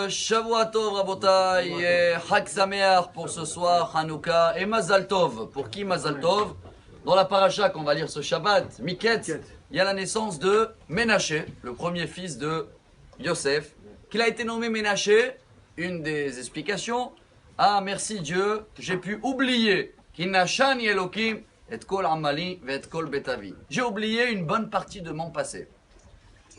Shavua Tov, Rabotai, et Chag Sameach pour ce soir, Hanouka, et Mazal Tov. Pour qui Mazal Tov? Dans la paracha qu'on va lire ce Shabbat, Miket, il y a la naissance de Ménaché, le premier fils de Yosef, qu'il a été nommé Ménaché. Une des explications, ah merci Dieu, j'ai pu oublier Kinashani Elokim et Kol Amali et Kol Betavi. J'ai oublié une bonne partie de mon passé.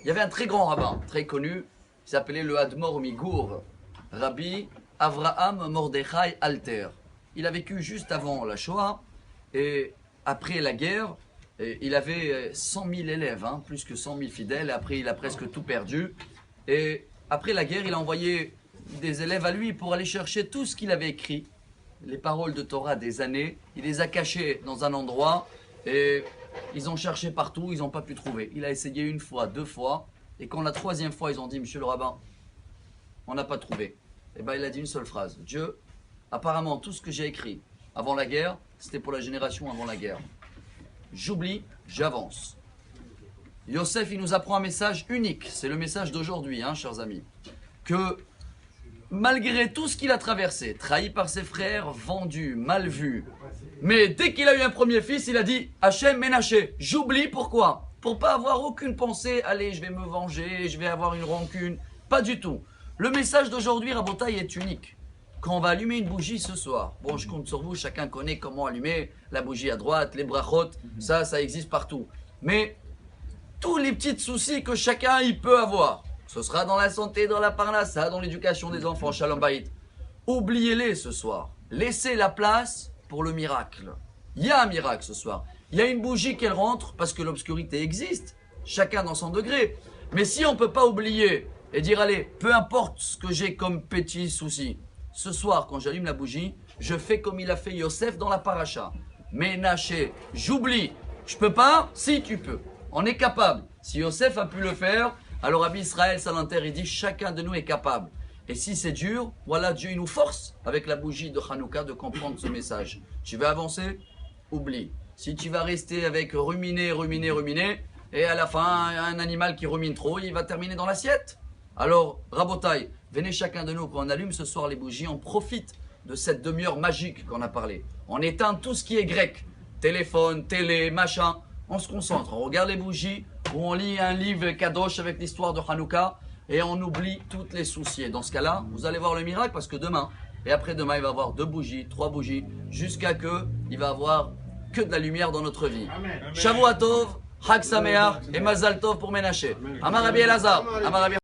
Il y avait un très grand rabbin, très connu, qui s'appelait le Admor Migour, Rabbi Avraham Mordechai Alter. Il a vécu juste avant la Shoah et après la guerre, il avait 100 000 élèves, plus que 100 000 fidèles. Et après, il a presque tout perdu. Et après la guerre, il a envoyé des élèves à lui pour aller chercher tout ce qu'il avait écrit, les paroles de Torah des années. Il les a cachées dans un endroit et ils ont cherché partout, ils n'ont pas pu trouver. Il a essayé une fois, deux fois. Et quand la troisième fois, ils ont dit, monsieur le rabbin, on n'a pas trouvé. Et bien, il a dit une seule phrase. Dieu, apparemment, tout ce que j'ai écrit avant la guerre, c'était pour la génération avant la guerre. J'oublie, j'avance. Yosef, il nous apprend un message unique. C'est le message d'aujourd'hui, chers amis. Que malgré tout ce qu'il a traversé, trahi par ses frères, vendu, mal vu, mais dès qu'il a eu un premier fils, il a dit Hachem Ménaché. J'oublie, pourquoi? Pour pas avoir aucune pensée, allez, je vais me venger, je vais avoir une rancune. Pas du tout. Le message d'aujourd'hui, Rabotai, est unique. Quand on va allumer une bougie ce soir, bon, je compte sur vous, chacun connaît comment allumer la bougie à droite, les brachot, ça existe partout. Mais tous les petits soucis que chacun il peut avoir, ce sera dans la santé, dans la parnassa, dans l'éducation des enfants, shalom bayit. Oubliez-les ce soir. Laissez la place pour le miracle. Il y a un miracle ce soir. Il y a une bougie qui rentre parce que l'obscurité existe, chacun dans son degré. Mais si on ne peut pas oublier et dire, allez, peu importe ce que j'ai comme petits soucis, ce soir, quand j'allume la bougie, je fais comme il a fait Yosef dans la paracha. Ménaché, j'oublie. Je peux pas? Si, tu peux. On est capable. Si Yosef a pu le faire, alors Rabbi Israël Salanter, il dit chacun de nous est capable. Et si c'est dur, voilà, Dieu il nous force avec la bougie de Hanouka de comprendre ce message. Tu veux avancer? Oublie. Si tu vas rester avec ruminer, et à la fin, un animal qui rumine trop, il va terminer dans l'assiette. Alors, Rabotai, venez chacun de nous, quand on allume ce soir les bougies, on profite de cette demi-heure magique qu'on a parlé. On éteint tout ce qui est grec, téléphone, télé, machin. On se concentre, on regarde les bougies, ou on lit un livre kadosh avec l'histoire de Hanouka, et on oublie toutes les soucis. Et dans ce cas-là, vous allez voir le miracle, parce que demain, et après-demain, il va y avoir 2 bougies, 3 bougies, jusqu'à que il va y avoir que de la lumière dans notre vie. Shavua Tov, Chag Sameach et Mazal Tov pour Ménaché. Amar Rabbi Elazar, Amar Rabbi